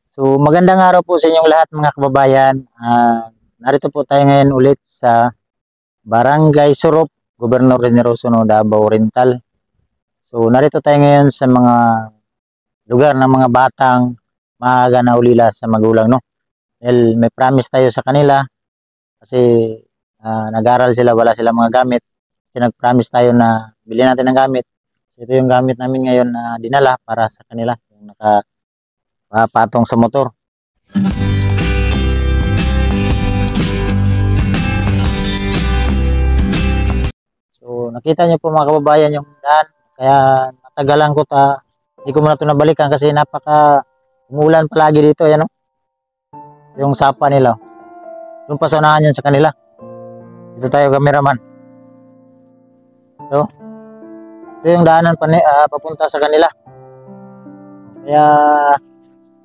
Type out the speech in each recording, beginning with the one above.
So magandang araw po sa inyong lahat mga kababayan. Narito po tayo ngayon ulit sa Barangay Sorop, Gobernador Generoso, Davao Oriental. So narito tayo ngayon sa mga lugar ng mga batang maaga na ulila sa magulang, no? Dahil may promise tayo sa kanila kasi nag-aral sila, wala silang mga gamit. Kasi nag-promise tayo na bilhin natin ng gamit. Ito yung gamit namin ngayon na dinala para sa kanila, yung nakapatong sa motor. So nakita niyo po mga kababayan yung daan, kaya natagalan ko hindi ko muna ito nabalikan kasi napaka umulan palagi dito, yan, no? Yung sapa nila, yung pasanahan yan sa kanila. Dito tayo, cameraman. So ito yung daanan papunta sa kanila, kaya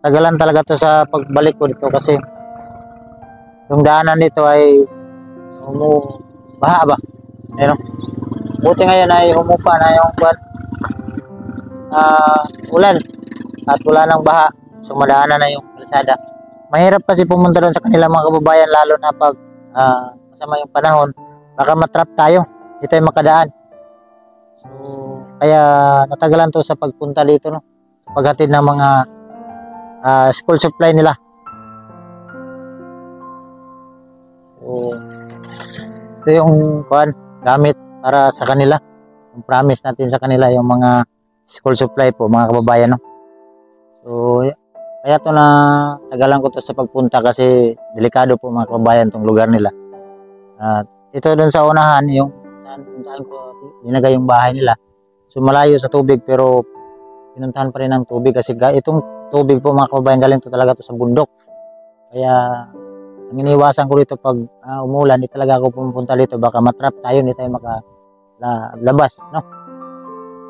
tagalan talaga to sa pagbalik ko dito kasi yung daanan dito ay baha ba, ayun. Buti ngayon ay humupa na yung ulan at wala nang baha, so madaanan na yung kalsada. Mahirap kasi pumunta doon sa kanila mga kababayan, lalo na pag masama yung panahon, baka matrap tayo, hindi tayo makadaan. So kaya natagalan to sa pagpunta dito, no? Paghatid ng mga school supply nila. So ito yung gamit para sa kanila, yung promise natin sa kanila, yung mga school supply po mga kababayan, no? So kaya to na tagalan ko to sa pagpunta kasi delikado po mga kababayan tong lugar nila. At ito doon sa unahan, yung saan ko dinagay yung bahay nila. So malayo sa tubig pero pinuntahan pa rin ng tubig kasi itong tubig po mga kababayan galing to talaga to sa bundok. Kaya ang iniwasan ko dito pag umulan, di talaga ako pumunta dito, baka matrap tayo, hindi tayo makalabas, no?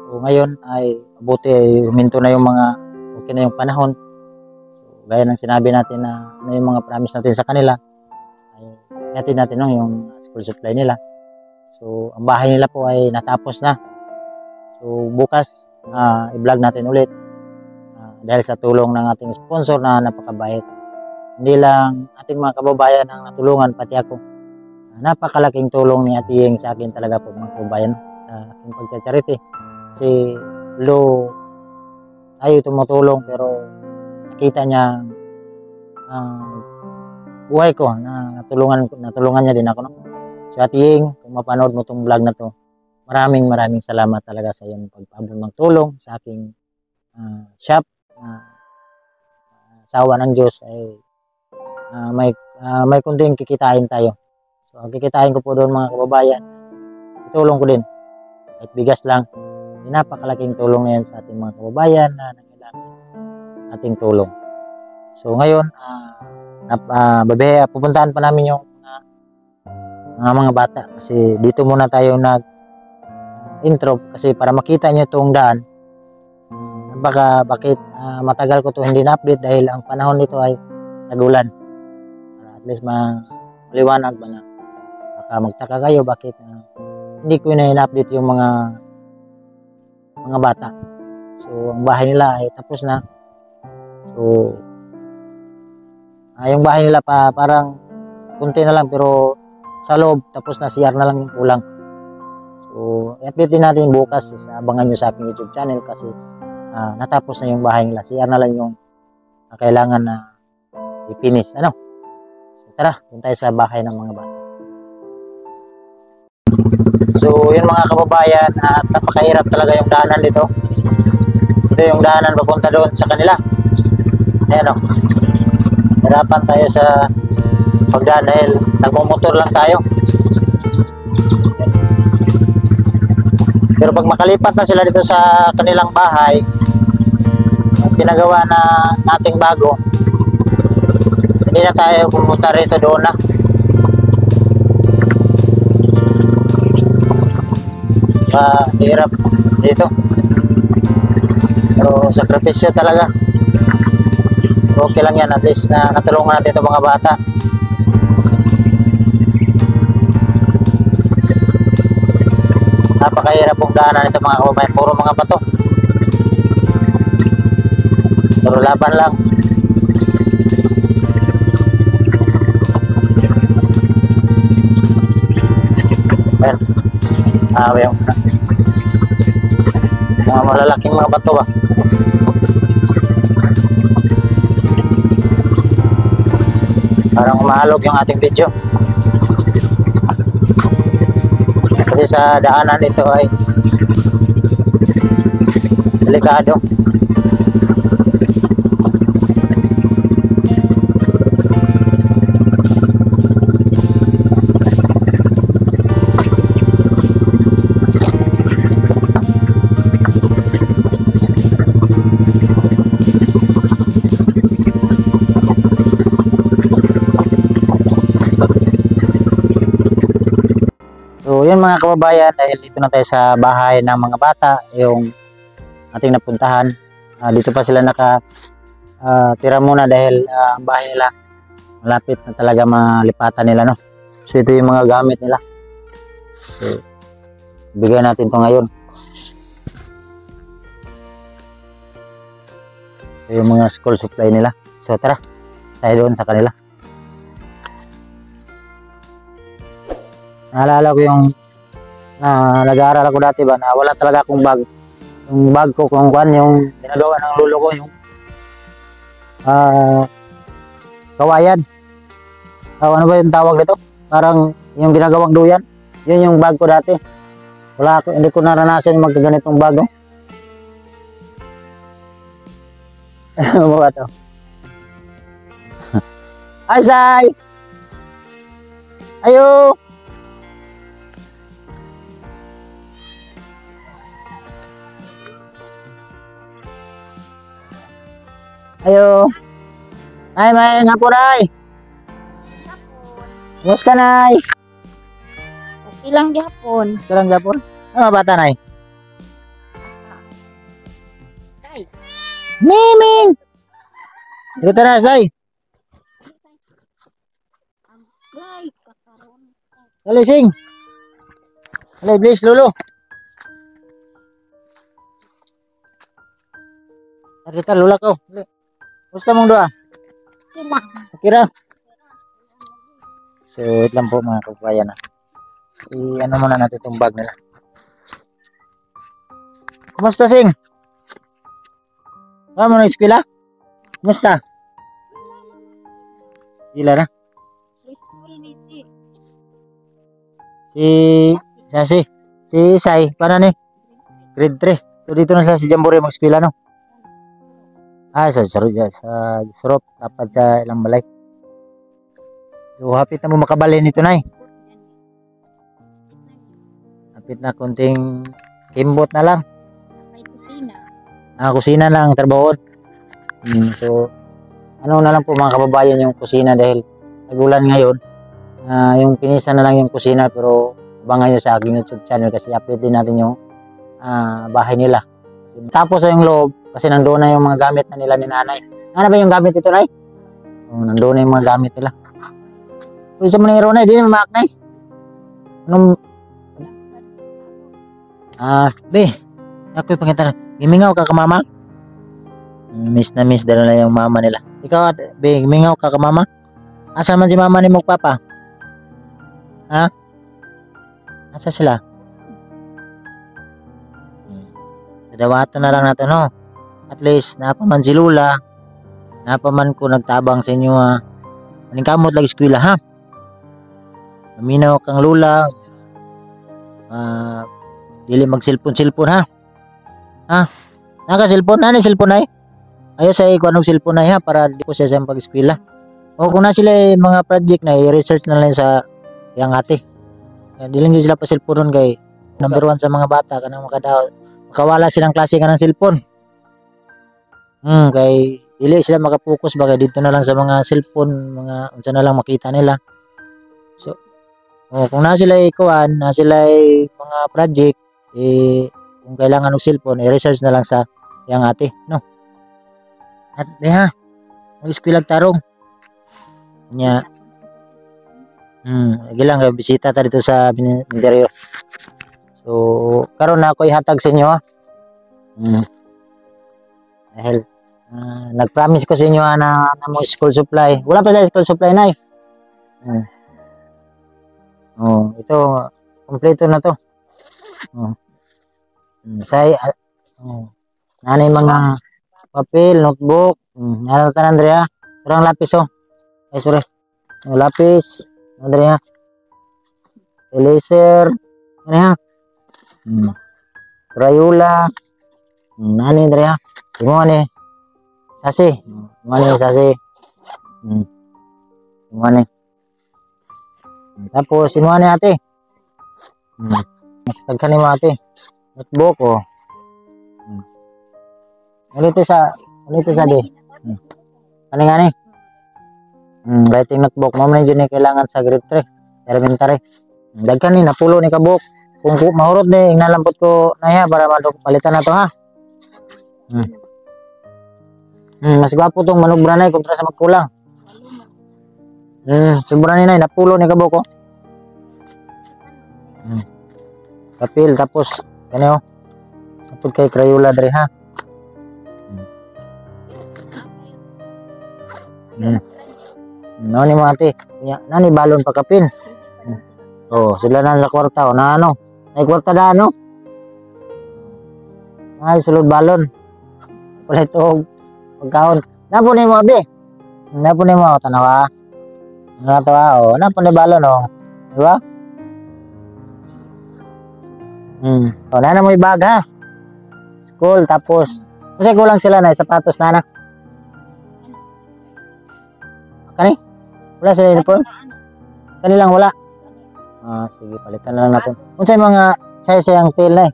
So ngayon ay buti ay huminto na yung mga okay na yung panahon. So gaya ng sinabi natin na yung mga promise natin sa kanila ay natin no, yung school supply nila. So ang bahay nila po ay natapos na. So bukas i-vlog natin ulit dahil sa tulong ng ating sponsor na napakabait. Hindi lang ating mga kababayan ang natulungan, pati ako. Napakalaking tulong ni Ate Yeng sa akin talaga po mga kababayan sa aking pagcha-charity. Kasi tayo tumutulong pero nakita niya buhay ko na natulungan niya din ako, no? So Ate Yeng, kung mapanood mo itong vlog na to, maraming salamat talaga sa iyong pagpaabot ng tulong sa aking shop. Sawa ng Diyos ay may kunting kikitain tayo. So ang kikitain ko po doon mga kababayan, itulong ko din kahit bigas lang. Napakalaking tulong na yan sa ating mga kababayan na nangailangan ating tulong. So ngayon pupuntahan pa namin yung mga bata kasi dito muna tayo nag intro kasi para makita nyo itong daan. Bakit matagal ko to hindi na-update dahil ang panahon nito ay tagulan. At least maliwanag ba na baka magtaka kayo bakit hindi ko na-update yung mga bata. So ang bahay nila ay tapos na. So yung bahay nila parang kunti na lang pero sa loob tapos na, CR na lang yung kulang. So i-update din natin bukas, abangan nyo sa aking YouTube channel kasi natapos na yung bahay nila, CR na lang yung kailangan na i-finish, ano? So, tara, punta tayo sa bahay ng mga bata. So yun mga kababayan, napakahirap talaga yung daanan dito. Ito yung daanan papunta doon sa kanila. Ayan, o, hirapan tayo sa pagdaan dahil nagmumotor lang tayo. Pero pag makalipat na sila dito sa kanilang bahay, pinagawa na nating bago, hindi na tayo pumunta rito, doon na. Hirap dito pero sakripisyo talaga. Okay lang yan, at least na natulungan natin itong mga bata. Napakahirap pong daanan ito mga kababayan, puro mga bato. Pero laban lang. Ayan. Yung mga malalaking mga bato ba. Parang umahalog yung ating video. Kasi sa daanan ito ay delikado. So yun mga kababayan, dahil dito na tayo sa bahay ng mga bata, yung ating napuntahan. Dito pa sila tira muna dahil ang bahay nila malapit na talaga malipatan nila, no. So ito yung mga gamit nila. So, bigyan natin to ngayon. Ito yung mga school supply nila. So tara, tayo doon sa kanila. Naalala ko yung nag-aaral ako dati ba na wala talaga akong bag. Yung bag ko kung yung ginagawa ng lolo ko, yung kawayan. Ano ba yung tawag nito? Parang yung ginagawang duyan. Yun yung bag ko dati. Hindi ko naranasan yung magkaganitong bag. Ano ba ito? Ay, Sai! Ayo! Ayo. Nay, may nga po, Nay. Kumusta, Nay? Okay lang gyapon. Sarang gapon. Ano bata, Nay? Tay. Miming! Dito na, Say. Ay, kakaroon. Alising. Alay, please, Lolo. Narita, Lola ko. Kumusta mong doa? Kila. Kira. So, wait lang po mga kabayan. Ano muna natin itong bag nila. Kumusta, Sing? Mo na eskwela? Kumusta? Gila na. Si Sai, paano ni? Grade 3. So, dito na sila si Jambore mag-eskwela, no? Sa Surop, dapat sa ilang balay. So, hapit na mo makabali nito, Nay. Hapit na kunting kimbot na lang. May kusina. Kusina lang, trabaho. So, ano na lang po mga kababayan yung kusina dahil nagulan ngayon. Yung pinisa na lang yung kusina pero abangan nyo sa aking YouTube channel kasi update din natin yung bahay nila. Tapos sa yung loob, kasi nandoon na yung mga gamit na nila ni nanay. Ano ba yung gamit ito, Nay? Nandoon na yung mga gamit nila. Uy, sa maniro, Nay, di na mamaknay. Anong... Be, ako'y pangitan. Gimingaw ka ka, mama? Miss na miss dala na yung mama nila. Ikaw, be, gimingaw ka ka, mama? Asa man si mama ni magpapa? Ha? Asa sila? Dadawato na lang natin, no? At least, napaman si Lula. Napaman ko nagtabang sa inyo, ha? Maningkamot lagi eskwela, ha? Maminaw kang Lula. Dili mag-cellphone, ha? Ha? Naka-cellphone? Ano yung cellphone ay? Ayaw sa ikuan ng cellphone ay, ha? Para di ko siya sa pag-eskwela. O kung na sila mga project na, i-research na lang sa yang ate. Dili nyo sila pa cellphone kay number 1 sa mga bata kanang makawala silang klase ka ng cellphone. Kay dili sila makapokus bagay dito na lang sa mga cellphone, mga unsa na lang makita nila. So, kung na sila ikuan, na sila mga project, kung kailangan ng cellphone, i-research na lang sa yang ate, no? At ha, mag-eskwela tarong. Nya. Gilang kay bisita ta dito sa Mindanao. So, karon na ako ihatag sa inyo, ha. Dahil Nag-promise ko sa inyo na mo school supply. Wala pa sa school supply na ito, kompleto na to. Nanay mga papel, notebook. Ano ka na, Andrea? Parang lapis, Ay, sorry. Lapis, Andrea. Eraser. Ano yan? Crayola. Nani, Andrea? Imo ni. Sasi. Mani, sasi. Mani. Tapos, imo ni ate. Mas tagkan ni mo ate. Notebook, Ulit sa di. Ano nga ni? Writing notebook. Mo man dyan kailangan sa grade 3. Elementary. Dagkan ni, napulo ni kabuk. Kung mahurot ni, inalampot ko na ya para palitan na to ha. Mas gwapo tong manubra na kontra sa magkulang. Sobra ni na, napulo ni kabuk Kapil, tapos, ganyan Napod kay Crayola dre ha. Nani mo ate, nani balon pa kapin. Sila na sa kwarta na ano. Ay kwarta na ano. Ay sulod balon. Wala ito pagkaon. Napo ni mo abi. Napo ni mo tanawa. Natawa napo ni balon Di ba? Na mo ibag ha. School tapos kasi kulang sila na sapatos na anak. Kani? Wala sila uniform? Kanilang wala? Sige, palitan na lang natin. Kung sa mga size ang tail na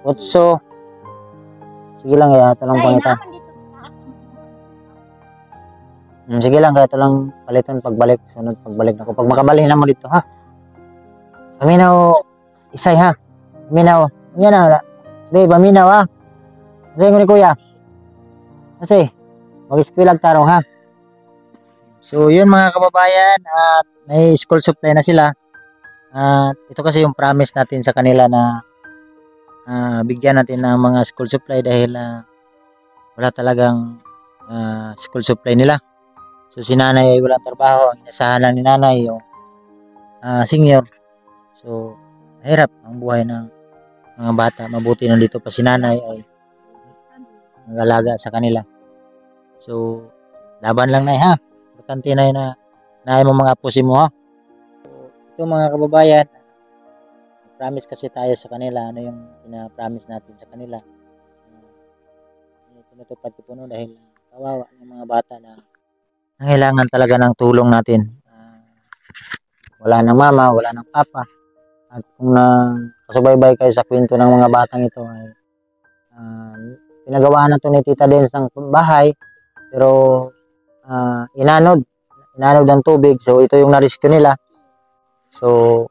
Otso. Sige lang, kaya ito lang pangitan. Sige lang, kaya ito lang palitan pagbalik. Sunod pagbalik na ko. Pag makabalik na mo dito, ha? Paminaw, isay, ha? Paminaw. Yan na, babe, paminaw, ha? Kasi ko ni kuya. Kasi, mag-eskwela tarong ha. So, yun mga kababayan, may school supply na sila. Ito kasi yung promise natin sa kanila na bigyan natin ng mga school supply dahil wala talagang school supply nila. So, si nanay ay walang trabaho. Ang inasahan lang ni nanay yung senior. So, hirap ang buhay ng mga bata. Mabuti nandito pa si nanay ay mag-alaga sa kanila. So, laban lang na ha. Importante na mo mga apusin mo ha. So, ito mga kababayan, promise kasi tayo sa kanila. Ano yung pina-promise natin sa kanila. Tinutupad ko po dahil kawawa ng mga bata na nangailangan talaga ng tulong natin. Wala ng mama, wala ng papa. At kung kasubaybay kayo sa kwento ng mga batang ito ay pinagawa na to ni Tita Dens ng bahay pero inanod ng tubig, so ito yung na-rescue nila. So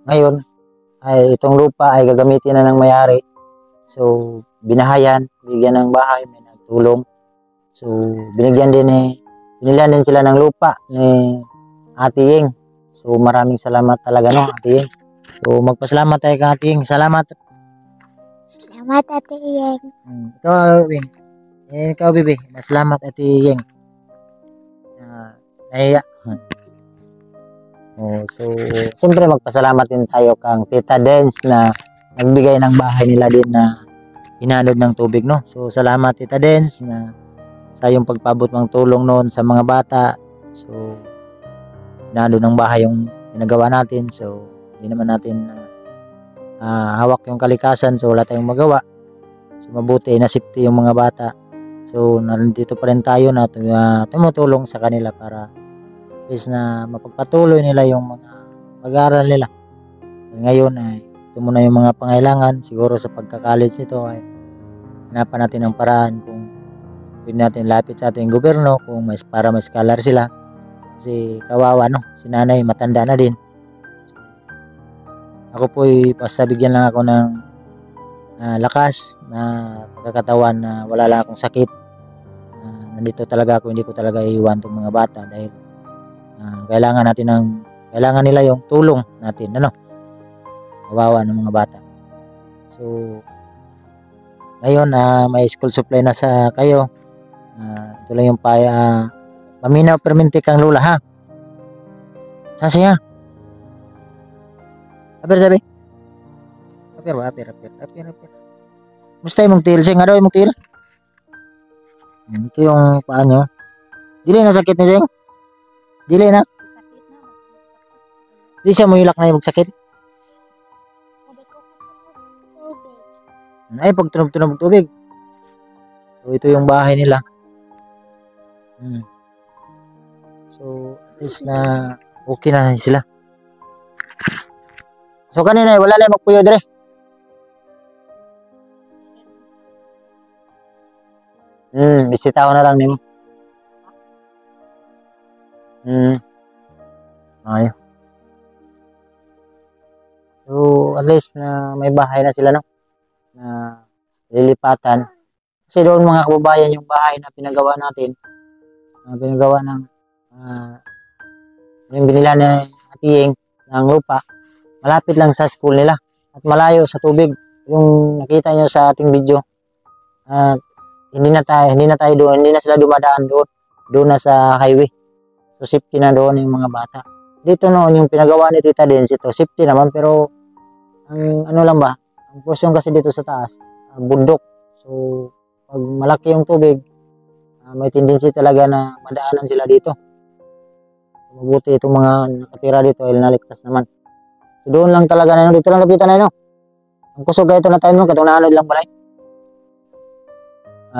ngayon ay itong lupa ay gagamitin na ng may-ari, so binahayan, bigyan ng bahay, may nagtulong, so binigyan din sila ng lupa ni Ate Ying. So maraming salamat talaga Ate Ying. So magpasalamat tayo kay Ate Ying. Salamat Ate Yeng. Ikaw, Bibi. Salamat, Ate Yeng. Nahiya. So, siyempre magpasalamat din tayo kang Tita Dens na nagbigay ng bahay nila din na inanod ng tubig, no? So, salamat, Tita Dens, na sa yung pagpabot ng tulong noon sa mga bata. So, inanod ng bahay yung ginagawa natin. So, hindi naman natin hawak yung kalikasan, so wala tayong magawa. So mabuti na safety yung mga bata. So nandito pa rin tayo na tumutulong sa kanila para is na mapagpatuloy nila yung mga pag-aaral nila. Ngayon ay ito muna yung mga pangailangan. Siguro sa pagka-college nito ay hanapan natin ng paraan kung pwede natin lapit sa ating gobyerno kung para may scholar sila. Kasi kawawa si nanay matanda na din. Ako po basta bigyan lang ako ng lakas na pagkakatawan na wala lang akong sakit. Nandito talaga ako, hindi ko talaga iiwan itong mga bata dahil kailangan nila yung tulong natin, kawawa ng mga bata. So, ngayon, may school supply na sa kayo. Ito lang yung paminaw perminti kang lula, ha? Sasi, ha? Apir, sabi? Apir ba? Apir. Musta yung til? Sing, ano yung til? Ito yung paa nyo. Dili na sakit ni Sing? Dili na? Sakit na. Di siya mo ilak na yung sakit? Sabi ko tubig. Ay, pag tunog tubig. So, ito yung bahay nila. So, at least na okay na sila. So, kanina, wala na magpuyo dire. Bisita ko na lang nimo. Ay. So, at least na may bahay na sila, no? Na lilipatan. Kasi doon mga kababayan yung bahay na pinagawa natin. Pinagawa ng yung binila ni Atiyeng ng lupa. Malapit lang sa school nila. At malayo sa tubig. Yung nakita nyo sa ating video. At hindi na tayo doon. Hindi na sila dumadaan doon. Doon na sa highway. So, safety na doon yung mga bata. Dito noon, yung pinagawa ni Tita Dens, ito, safety naman, pero ang ano lang ba, ang portion kasi dito sa taas, bundok. So, pag malaki yung tubig, may tendency talaga na madaanan sila dito. Mabuti itong mga nakatira dito ay naligtas naman. So, doon lang talaga na dito lang kapitan na ang kusog ito na time nung katong naanod lang balay.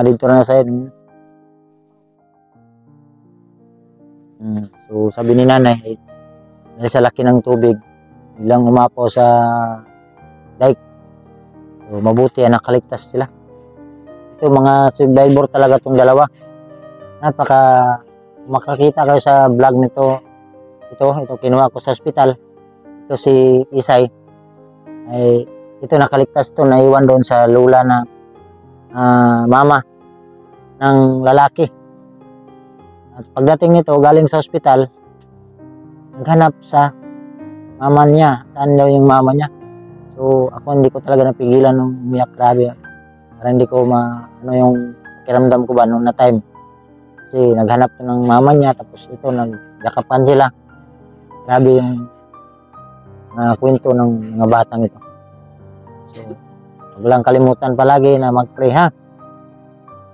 Dito na sa side. So, sabi ni nanay, dahil sa laki ng tubig, bilang umapaw sa dike. So, mabuti nakaligtas sila. Ito, mga survivor talaga itong dalawa. Makakita kayo sa vlog nito. Ito kinuha ko sa hospital. Ito si Isay. Ito nakaligtas ito, naiwan doon sa lula na mama ng lalaki. At pagdating nito, galing sa ospital, naghanap sa mama niya. Saan daw yung mama niya? So, ako hindi ko talaga napigilan nung umiyak, grabe. Para hindi ko yung pakiramdam ko ba noong na time. Kasi naghanap to ng mama niya, tapos ito, nagyakapan sila. Grabe yung kwento ng mga batang ito. So, huwag lang kalimutan palagi na mag-pray, ha?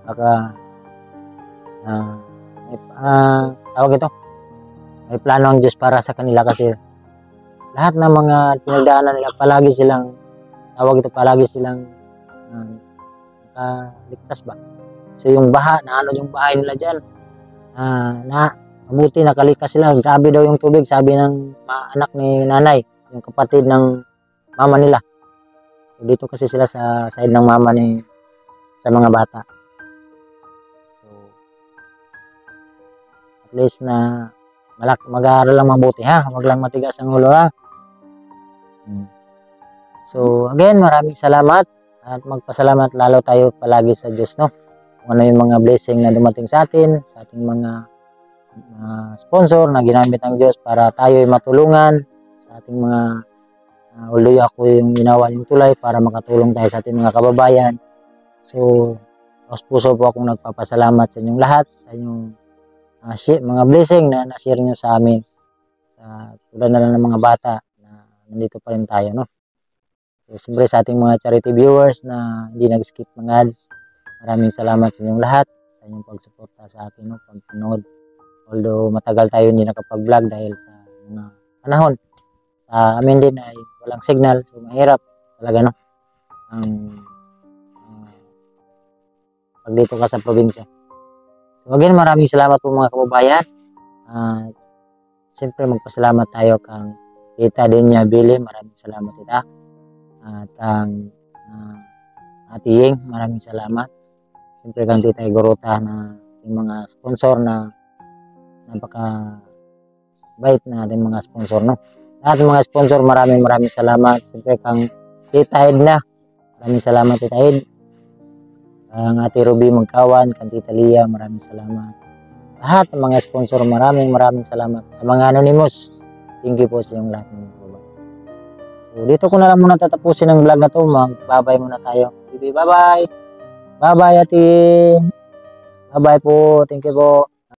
Baka, tawag ito, may plano ang Diyos para sa kanila kasi lahat ng mga pinagdaanan nila palagi silang nakaligtas ba. So yung baha, yung bahay nila dyan, mabuti nakalikas sila. Grabe daw yung tubig, sabi ng anak ni nanay, yung kapatid ng mama nila. So dito kasi sila sa side ng mama sa mga bata. At least na mag-aaral lang mabuti, ha? Huwag lang matigas ang ulo, ha? So, again, maraming salamat at magpasalamat lalo tayo palagi sa Diyos, no? Kung ano yung mga blessing na dumating sa atin, sa ating mga sponsor na ginamit ng Diyos para tayo ay matulungan sa ating mga uloy ako yung ginawa yung tulay para makatulong tayo sa ating mga kababayan. So, puso po akong nagpapasalamat sa inyong lahat, sa inyong mga blessing na na-share nyo sa amin. Tulad na lang ng mga bata na nandito pa rin tayo, no? So, siyempre sa ating mga charity viewers na hindi nag-skip ng ads, maraming salamat sa inyong lahat, sa inyong pagsuporta sa akin, no? Pagpanood. Although matagal tayo hindi nakapag-vlog dahil sa mga panahon. Sa amin din ay walang signal, so mahirap talaga, no? Pag dito ka sa probinsya. So again, maraming salamat po mga kababayan. Siyempre magpasalamat tayo kang Tita Denya Billy, maraming salamat tita. At ang Atiyeng, maraming salamat. Siyempre kang Tita Igorota na yung mga sponsor na napaka bait na ating mga sponsor, no? Lahat ng mga sponsor, maraming salamat. Siyempre kang Tita Edna, maraming salamat Tita Ed. Ang Ate Ruby Magkawan, kang Tita Lia, maraming salamat. Lahat ng mga sponsor, maraming salamat. Sa mga anonymous, thank you po sa inyong lahat ng mga kababayan. So, So, dito ko na lang muna tatapusin ang vlog na to. Mag-bye muna tayo. Bye-bye. Bye-bye, ate. Bye-bye po. Thank you po.